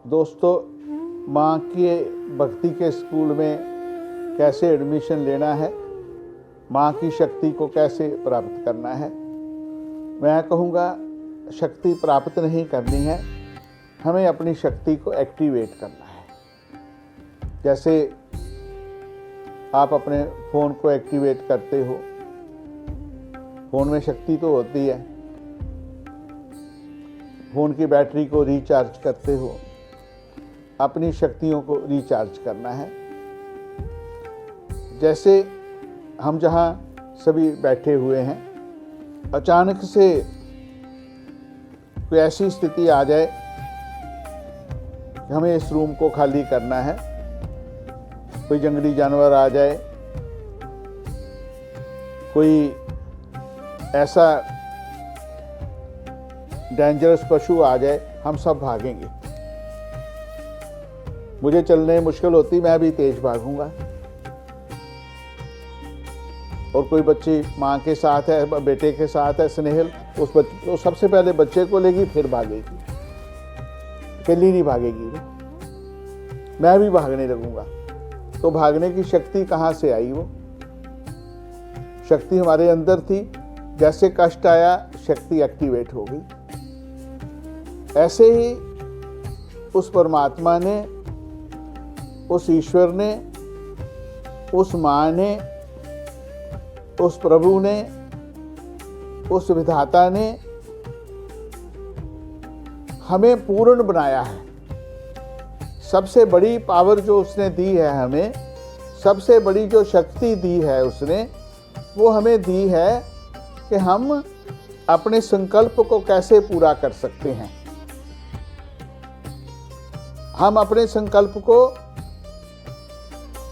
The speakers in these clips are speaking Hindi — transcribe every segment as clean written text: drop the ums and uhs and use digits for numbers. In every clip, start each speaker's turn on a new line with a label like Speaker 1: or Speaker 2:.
Speaker 1: दोस्तों, माँ के भक्ति के स्कूल में कैसे एडमिशन लेना है, माँ की शक्ति को कैसे प्राप्त करना है। मैं कहूँगा शक्ति प्राप्त नहीं करनी है, हमें अपनी शक्ति को एक्टिवेट करना है। जैसे आप अपने फ़ोन को एक्टिवेट करते हो, फ़ोन में शक्ति तो होती है, फ़ोन की बैटरी को रिचार्ज करते हो, अपनी शक्तियों को रिचार्ज करना है। जैसे हम जहाँ सभी बैठे हुए हैं, अचानक से कोई ऐसी स्थिति आ जाए कि हमें इस रूम को खाली करना है, कोई जंगली जानवर आ जाए, कोई ऐसा डेंजरस पशु आ जाए, हम सब भागेंगे। मुझे चलने मुश्किल होती, मैं भी तेज भागूंगा। और कोई बच्ची माँ के साथ है, बेटे के साथ है, स्नेहल, तो सबसे पहले बच्चे को लेगी, फिर भागेगी, अकेली नहीं भागेगी वो, मैं भी भागने लगूंगा। तो भागने की शक्ति कहाँ से आई? वो शक्ति हमारे अंदर थी, जैसे कष्ट आया शक्ति एक्टिवेट हो गई। ऐसे ही उस परमात्मा ने, उस ईश्वर ने, उस माँ ने, उस प्रभु ने, उस विधाता ने हमें पूर्ण बनाया है। सबसे बड़ी पावर जो उसने दी है हमें, सबसे बड़ी जो शक्ति दी है उसने, वो हमें दी है कि हम अपने संकल्प को कैसे पूरा कर सकते हैं। हम अपने संकल्प को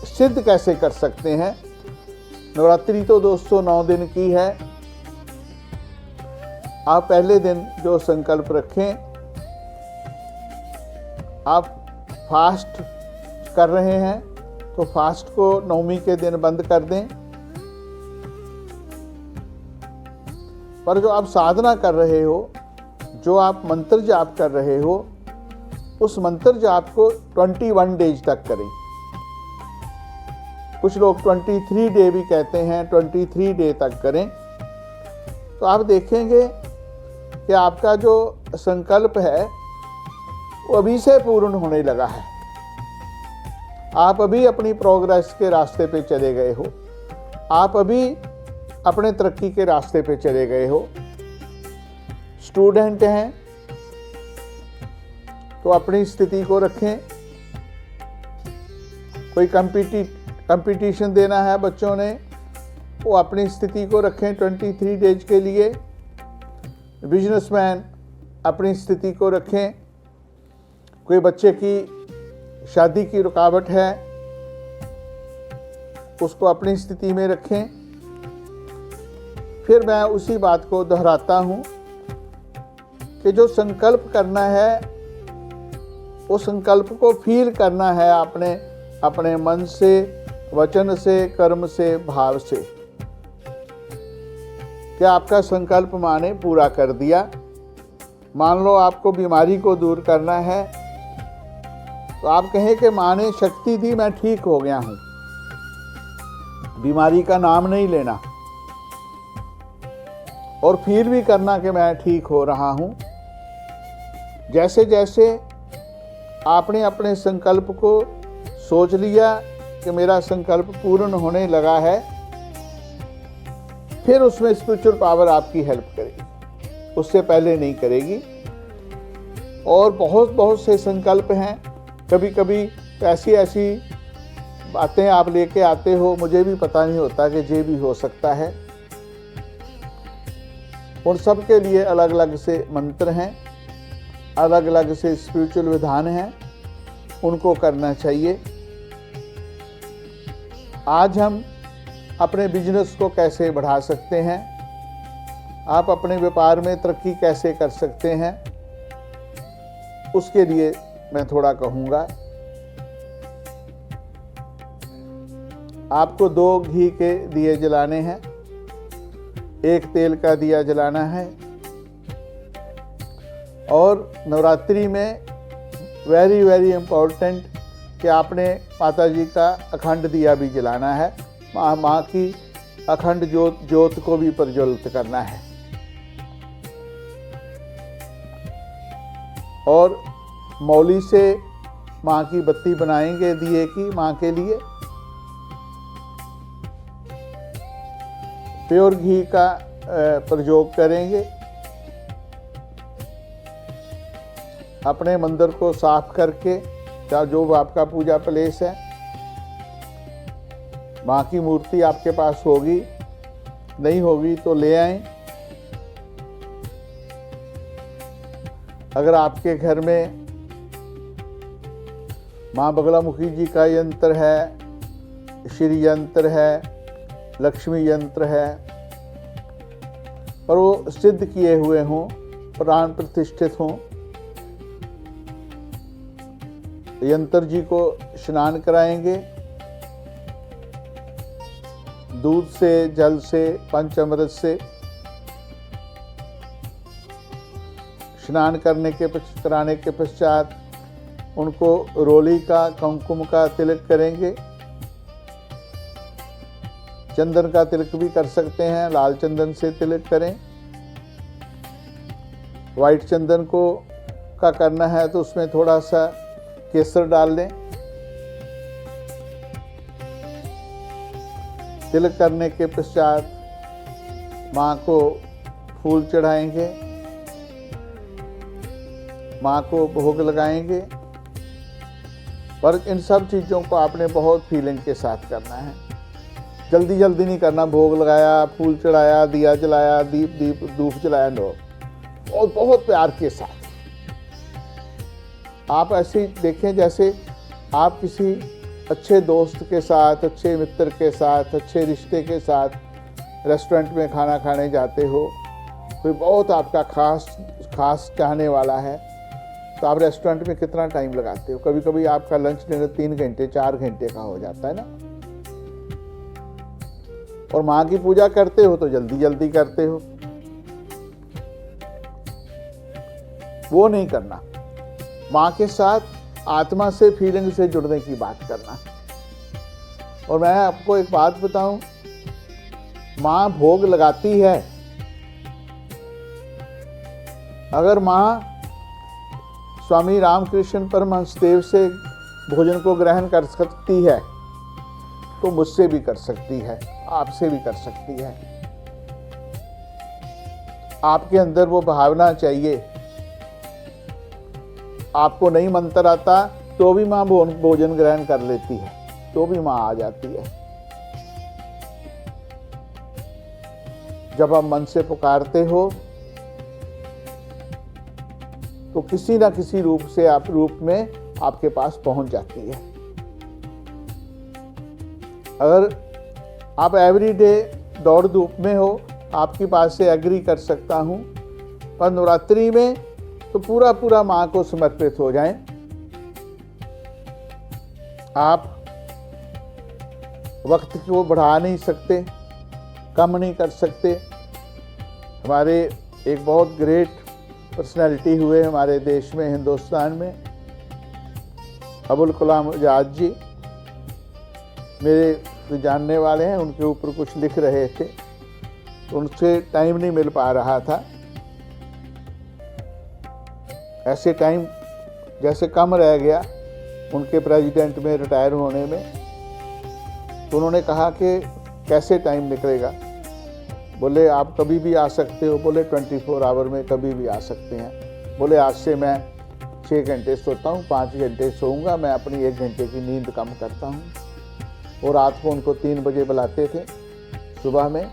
Speaker 1: सिद्ध कैसे कर सकते हैं। नवरात्रि तो दोस्तों 9 दिन की है। आप पहले दिन जो संकल्प रखें, आप फास्ट कर रहे हैं तो फास्ट को 9वीं के दिन बंद कर दें। पर जो आप साधना कर रहे हो, जो आप मंत्र जाप कर रहे हो, उस मंत्र जाप को 21 डेज तक करें। कुछ लोग 23 डे भी कहते हैं, 23 डे तक करें। तो आप देखेंगे कि आपका जो संकल्प है वो अभी से पूर्ण होने लगा है। आप अभी अपनी प्रोग्रेस के रास्ते पे चले गए हो, आप अभी अपने तरक्की के रास्ते पे चले गए हो। स्टूडेंट हैं तो अपनी स्थिति को रखें। कोई कंपटीशन देना है बच्चों ने, वो अपनी स्थिति को रखें 23 डेज के लिए। बिजनेसमैन अपनी स्थिति को रखें। कोई बच्चे की शादी की रुकावट है, उसको अपनी स्थिति में रखें। फिर मैं उसी बात को दोहराता हूँ कि जो संकल्प करना है, वो संकल्प को फील करना है आपने अपने मन से, वचन से, कर्म से, भाव से। क्या आपका संकल्प माँ ने पूरा कर दिया? मान लो आपको बीमारी को दूर करना है, तो आप कहें कि माँ ने शक्ति दी, मैं ठीक हो गया हूँ। बीमारी का नाम नहीं लेना और फील भी करना कि मैं ठीक हो रहा हूँ। जैसे जैसे आपने अपने संकल्प को सोच लिया कि मेरा संकल्प पूर्ण होने लगा है, फिर उसमें स्पिरिचुअल पावर आपकी हेल्प करेगी, उससे पहले नहीं करेगी। और बहुत से संकल्प हैं। कभी कभी ऐसी बातें आप लेके आते हो, मुझे भी पता नहीं होता कि ये भी हो सकता है। उन सब के लिए अलग अलग से मंत्र हैं, अलग अलग से स्पिरिचुअल विधान हैं, उनको करना चाहिए। आज हम अपने बिजनेस को कैसे बढ़ा सकते हैं, आप अपने व्यापार में तरक्की कैसे कर सकते हैं, उसके लिए मैं थोड़ा कहूँगा। आपको 2 घी के दिए जलाने हैं, 1 तेल का दिया जलाना है। और नवरात्रि में वेरी वेरी इम्पोर्टेंट कि आपने माता जी का अखंड दिया भी जलाना है, माँ की अखंड ज्योत को भी प्रज्वलित करना है। और मौली से माँ की बत्ती बनाएंगे दिए की माँ के लिए। प्योर घी का प्रयोग करेंगे। अपने मंदिर को साफ करके, चाहे जो आपका पूजा प्लेस है, माँ की मूर्ति आपके पास होगी, नहीं होगी तो ले आएं। अगर आपके घर में माँ बगलामुखी जी का यंत्र है, श्री यंत्र है, लक्ष्मी यंत्र है, पर वो सिद्ध किए हुए हों, प्राण प्रतिष्ठित हों, यंत्र जी को स्नान कराएंगे। दूध से, जल से, पंचामृत से स्नान कराने के पश्चात उनको रोली का, कुमकुम का तिलक करेंगे। चंदन का तिलक भी कर सकते हैं, लाल चंदन से तिलक करें। वाइट चंदन का करना है तो उसमें थोड़ा सा केसर डाल दें। तिलक करने के पश्चात माँ को फूल चढ़ाएंगे, माँ को भोग लगाएंगे। पर इन सब चीज़ों को आपने बहुत फीलिंग के साथ करना है, जल्दी जल्दी नहीं करना। भोग लगाया, फूल चढ़ाया, दिया जलाया, धूप जलाया, नो, और बहुत प्यार के साथ। आप ऐसे देखें जैसे आप किसी अच्छे दोस्त के साथ, अच्छे मित्र के साथ, अच्छे रिश्ते के साथ रेस्टोरेंट में खाना खाने जाते हो। कोई बहुत आपका खास चाहने वाला है, तो आप रेस्टोरेंट में कितना टाइम लगाते हो। कभी कभी आपका लंच डिनर 3 घंटे 4 घंटे का हो जाता है ना। और माँ की पूजा करते हो तो जल्दी जल्दी करते हो, वो नहीं करना। माँ के साथ आत्मा से, फीलिंग से जुड़ने की बात करना। और मैं आपको एक बात बताऊं, माँ भोग लगाती है। अगर माँ स्वामी रामकृष्ण परमहंस देव से भोजन को ग्रहण कर सकती है तो मुझसे भी कर सकती है, आपसे भी कर सकती है। आपके अंदर वो भावना चाहिए। आपको नहीं मंत्र आता तो भी माँ भोजन ग्रहण कर लेती है, तो भी माँ आ जाती है। जब आप मन से पुकारते हो तो किसी ना किसी रूप में आपके पास पहुंच जाती है। अगर आप एवरीडे दौड़ धूप में हो, आपकी बात से एग्री कर सकता हूं, पर नवरात्रि में तो पूरा माँ को समर्पित हो जाएं। आप वक्त को बढ़ा नहीं सकते, कम नहीं कर सकते। हमारे एक बहुत ग्रेट पर्सनैलिटी हुए हमारे देश में, हिंदुस्तान में, अबुल कलाम आज़ाद जी, मेरे जो जानने वाले हैं उनके ऊपर कुछ लिख रहे थे, उनसे टाइम नहीं मिल पा रहा था। ऐसे टाइम जैसे कम रह गया उनके प्रेसिडेंट में रिटायर होने में, तो उन्होंने कहा कि कैसे टाइम निकलेगा। बोले आप कभी भी आ सकते हो। बोले 24 आवर में कभी भी आ सकते हैं। बोले आज से मैं 6 घंटे सोता हूँ, 5 घंटे सोऊंगा, मैं अपनी 1 घंटे की नींद कम करता हूँ। और रात को उनको 3 बजे बुलाते थे सुबह में,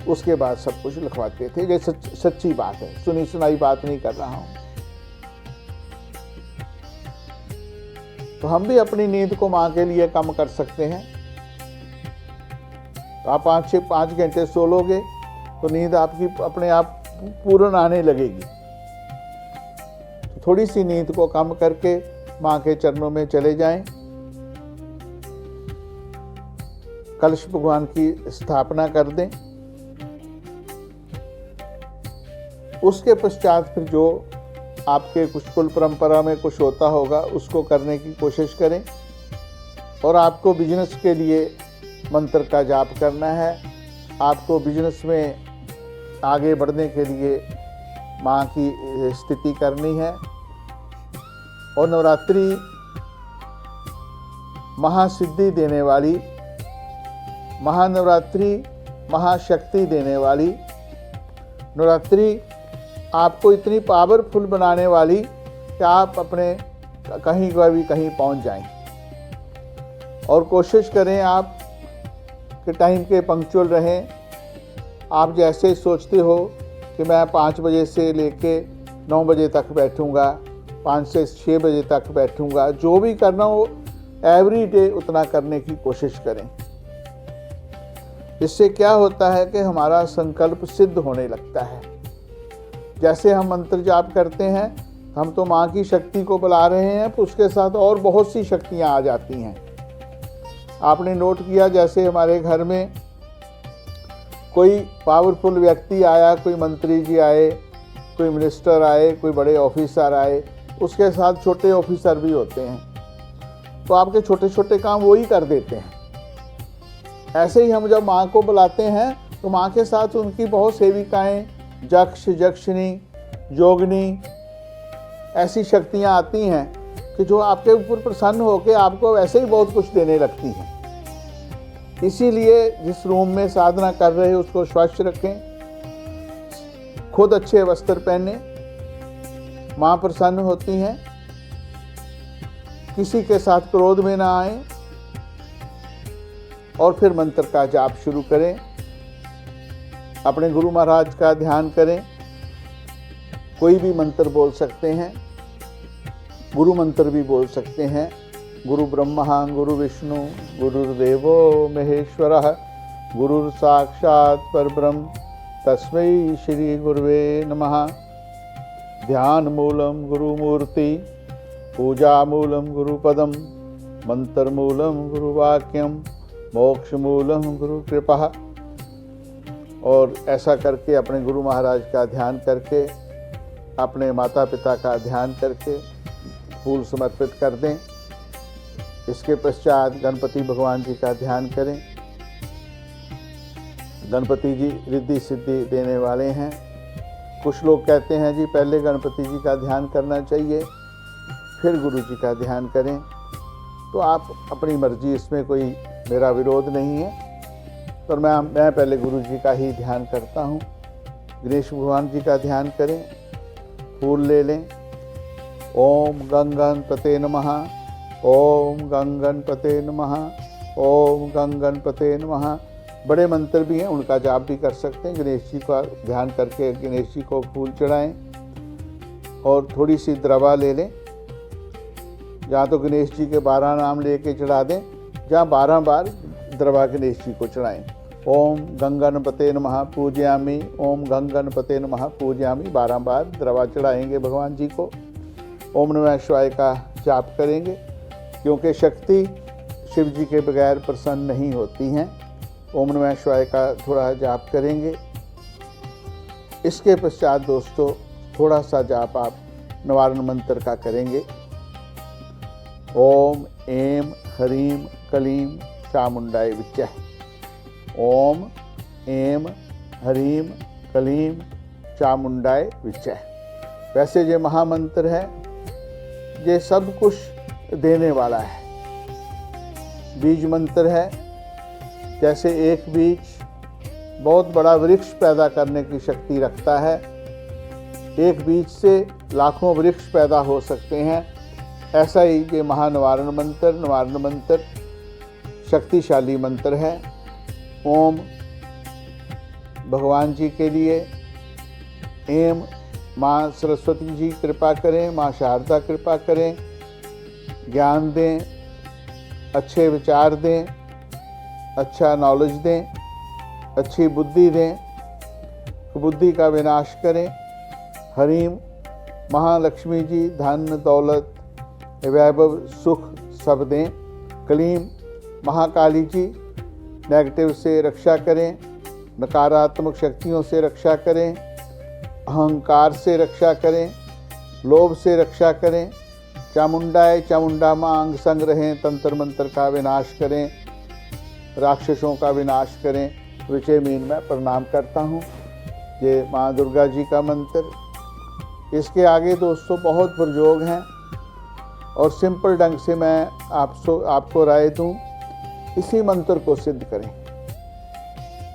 Speaker 1: उसके बाद सब कुछ लिखवाते थे। ये सच्ची बात है, सुनी सुनाई बात नहीं कर रहा हूँ। तो हम भी अपनी नींद को माँ के लिए कम कर सकते हैं। तो आप 5 घंटे सो लोगे तो नींद आपकी अपने आप पूर्ण आने लगेगी। तो थोड़ी सी नींद को कम करके माँ के चरणों में चले जाएं। कलश भगवान की स्थापना कर दें। उसके पश्चात फिर जो आपके कुछ कुल परंपरा में कुछ होता होगा, उसको करने की कोशिश करें। और आपको बिजनेस के लिए मंत्र का जाप करना है। आपको बिजनेस में आगे बढ़ने के लिए माँ की स्थिति करनी है। और नवरात्रि महासिद्धि देने वाली, महानवरात्रि महाशक्ति देने वाली, नवरात्रि आपको इतनी पावरफुल बनाने वाली कि आप अपने कहीं पहुंच जाएं। और कोशिश करें आप कि टाइम के पंक्चुअल रहें। आप जैसे सोचते हो कि मैं 5 बजे से लेके 9 बजे तक बैठूंगा, 5 से 6 बजे तक बैठूंगा, जो भी करना हो एवरी डे उतना करने की कोशिश करें। इससे क्या होता है कि हमारा संकल्प सिद्ध होने लगता है। जैसे हम मंत्र जाप करते हैं, हम तो माँ की शक्ति को बुला रहे हैं, उसके साथ और बहुत सी शक्तियाँ आ जाती हैं। आपने नोट किया, जैसे हमारे घर में कोई पावरफुल व्यक्ति आया, कोई मंत्री जी आए, कोई मिनिस्टर आए, कोई बड़े ऑफिसर आए, उसके साथ छोटे ऑफिसर भी होते हैं, तो आपके छोटे छोटे काम वो ही कर देते हैं। ऐसे ही हम जब माँ को बुलाते हैं तो माँ के साथ उनकी बहुत सेविकाएं, जक्ष, जक्षिणी, जोगनी, ऐसी शक्तियाँ आती हैं कि जो आपके ऊपर प्रसन्न होकर आपको वैसे ही बहुत कुछ देने लगती हैं। इसीलिए जिस रूम में साधना कर रहे हैं उसको स्वच्छ रखें, खुद अच्छे वस्त्र पहने, माँ प्रसन्न होती हैं। किसी के साथ क्रोध में ना आए और फिर मंत्र का जाप शुरू करें। अपने गुरु महाराज का ध्यान करें। कोई भी मंत्र बोल सकते हैं, गुरु मंत्र भी बोल सकते हैं। गुरु ब्रह्मा गुरु विष्णु गुरुर्देवो महेश्वरः गुरुर साक्षात् परब्रह्म तस्मै श्री गुरुवे नमः। ध्यान मूलम गुरुमूर्ति, पूजा मूलम गुरुपदम, मंत्र मूलम गुरुवाक्यम, मोक्ष मूलम गुरु कृपा। और ऐसा करके अपने गुरु महाराज का ध्यान करके, अपने माता पिता का ध्यान करके फूल समर्पित कर दें। इसके पश्चात गणपति भगवान जी का ध्यान करें। गणपति जी रिद्धि सिद्धि देने वाले हैं। कुछ लोग कहते हैं जी पहले गणपति जी का ध्यान करना चाहिए, फिर गुरु जी का ध्यान करें। तो आप अपनी मर्जी, इसमें कोई मेरा विरोध नहीं है, पर मैं पहले गुरु जी का ही ध्यान करता हूँ। गणेश भगवान जी का ध्यान करें, फूल ले लें। ओम गंगणपते नमः, ओम गंगणपते नमः, ओम गंगणपते नमः। बड़े मंत्र भी हैं, उनका जाप भी कर सकते हैं। गणेश जी का ध्यान करके गणेश जी को फूल चढ़ाएं और थोड़ी सी द्रवा ले लें। या तो गणेश जी के 12 नाम लेके चढ़ा दें, या 12 बार द्रवा गणेश जी को चढ़ाएं। ओम गंगणपते नमः पूजयामि, ओम गंगणपते नमः पूजयामि, 12 बार द्रवा चढ़ाएंगे भगवान जी को। ओम नमः शिवाय का जाप करेंगे, क्योंकि शक्ति शिव जी के बगैर प्रसन्न नहीं होती हैं। ओम नमः शिवाय का थोड़ा जाप करेंगे। इसके पश्चात दोस्तों थोड़ा सा जाप आप निवारण मंत्र का करेंगे। ओम ऐं ह्रीं क्लीं चामुंडाय विच्चे। ओम ऐं ह्रीं क्लीं चामुंडाय विच्चे। वैसे ये महामंत्र है, ये सब कुछ देने वाला है। बीज मंत्र है। जैसे एक बीज बहुत बड़ा वृक्ष पैदा करने की शक्ति रखता है, एक बीज से लाखों वृक्ष पैदा हो सकते हैं, ऐसा ही ये महानिवारण मंत्र शक्तिशाली मंत्र है। ओम भगवान जी के लिए, एम माँ सरस्वती जी कृपा करें, माँ शारदा कृपा करें, ज्ञान दें, अच्छे विचार दें, अच्छा नॉलेज दें, अच्छी बुद्धि दें, बुद्धि का विनाश करें। हरीम महालक्ष्मी जी धन दौलत वैभव सुख सब दें। कलीम महाकाली जी नेगेटिव से रक्षा करें, नकारात्मक शक्तियों से रक्षा करें, अहंकार से रक्षा करें, लोभ से रक्षा करें। चामुंडाए चामुंडा माँ अंग संग रहें, तंत्र मंत्र का विनाश करें, राक्षसों का विनाश करें। विजय मीन मैं प्रणाम करता हूँ। ये माँ दुर्गा जी का मंत्र। इसके आगे दोस्तों बहुत प्रयोग हैं और सिंपल ढंग से मैं आपको राय दूँ, इसी मंत्र को सिद्ध करें।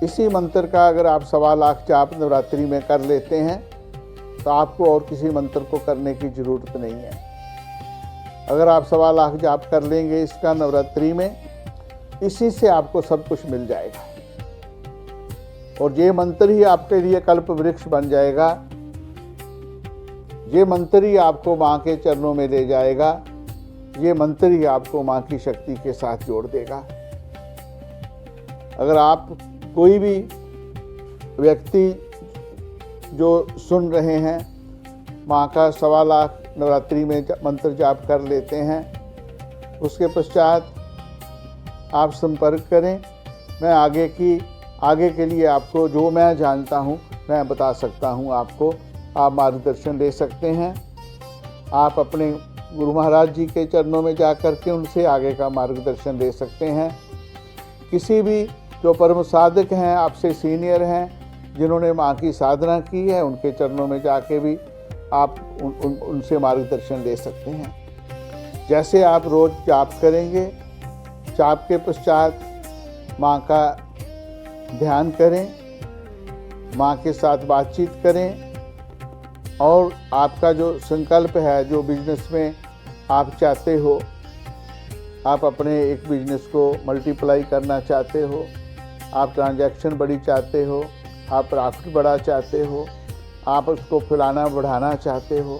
Speaker 1: इसी मंत्र का अगर आप 1.25 लाख जाप नवरात्रि में कर लेते हैं तो आपको और किसी मंत्र को करने की ज़रूरत नहीं है। अगर आप 1.25 लाख जाप कर लेंगे इसका नवरात्रि में, इसी से आपको सब कुछ मिल जाएगा और ये मंत्र ही आपके लिए कल्प वृक्ष बन जाएगा। ये मंत्र ही आपको माँ के चरणों में ले जाएगा। ये मंत्र ही आपको माँ की शक्ति के साथ जोड़ देगा। अगर आप कोई भी व्यक्ति जो सुन रहे हैं माँ का 1.25 लाख नवरात्रि में मंत्र जाप कर लेते हैं, उसके पश्चात आप संपर्क करें। मैं आगे के लिए आपको जो मैं जानता हूँ मैं बता सकता हूँ आपको। आप मार्गदर्शन ले सकते हैं। आप अपने गुरु महाराज जी के चरणों में जा कर के उनसे आगे का मार्गदर्शन ले सकते हैं। किसी भी जो परम साधक हैं, आपसे सीनियर हैं, जिन्होंने माँ की साधना की है, उनके चरणों में जाके भी आप उनसे मार्गदर्शन ले सकते हैं। जैसे आप रोज़ जाप करेंगे, जाप के पश्चात माँ का ध्यान करें, माँ के साथ बातचीत करें और आपका जो संकल्प है, जो बिजनेस में आप चाहते हो, आप अपने एक बिजनेस को मल्टीप्लाई करना चाहते हो, आप ट्रांजैक्शन बड़ी चाहते हो, आप प्रॉफिट बढ़ा चाहते हो, आप उसको फैलाना बढ़ाना चाहते हो,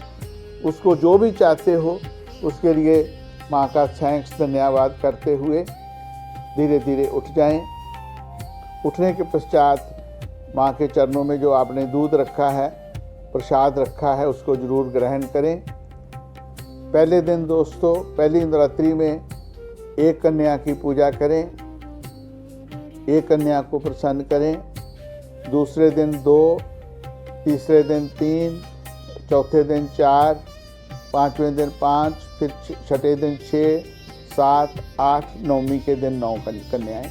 Speaker 1: उसको जो भी चाहते हो, उसके लिए माँ का थैंक्स धन्यवाद करते हुए धीरे धीरे उठ जाएं। उठने के पश्चात माँ के चरणों में जो आपने दूध रखा है, प्रसाद रखा है, उसको ज़रूर ग्रहण करें। पहले दिन दोस्तों, पहली नवरात्रि में एक कन्या की पूजा करें, एक कन्या को प्रसन्न करें। दूसरे दिन 2, तीसरे दिन 3, चौथे दिन 4, पाँचवें दिन 5, फिर छठे दिन 6, 7, 8, नवमी के दिन 9 कन्याएँ।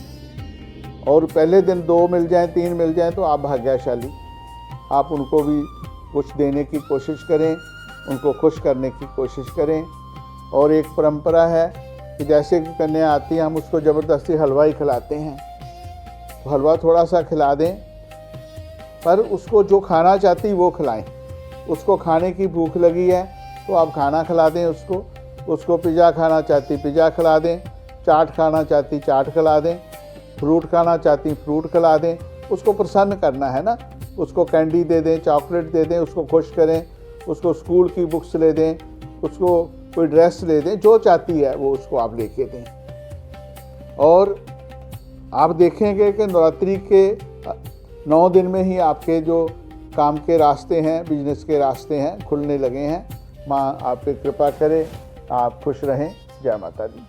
Speaker 1: और पहले दिन 2 मिल जाएं, 3 मिल जाएं तो आप भाग्यशाली। आप उनको भी कुछ देने की कोशिश करें, उनको खुश करने की कोशिश करें। और एक परंपरा है कि जैसे कि कन्या आती है, हम उसको ज़बरदस्ती हलवा ही खिलाते हैं। तो हलवा थोड़ा सा खिला दें, पर उसको जो खाना चाहती वो खिलाएं। उसको खाने की भूख लगी है तो आप खाना खिला दें उसको पिज़्ज़ा खाना चाहती पिज़्ज़ा खिला दें, चाट खाना चाहती चाट खिला दें, फ्रूट खाना चाहती फ्रूट खिला दें। उसको प्रसन्न करना है ना, उसको कैंडी दे दें, चॉकलेट दे दें, उसको खुश करें, उसको स्कूल की बुक्स ले दें, उसको कोई ड्रेस ले दें, जो चाहती है वो उसको आप लेके दें। और आप देखेंगे कि नवरात्रि के 9 दिन में ही आपके जो काम के रास्ते हैं, बिजनेस के रास्ते हैं, खुलने लगे हैं। माँ आप पे कृपा करे, आप खुश रहें। जय माता दी।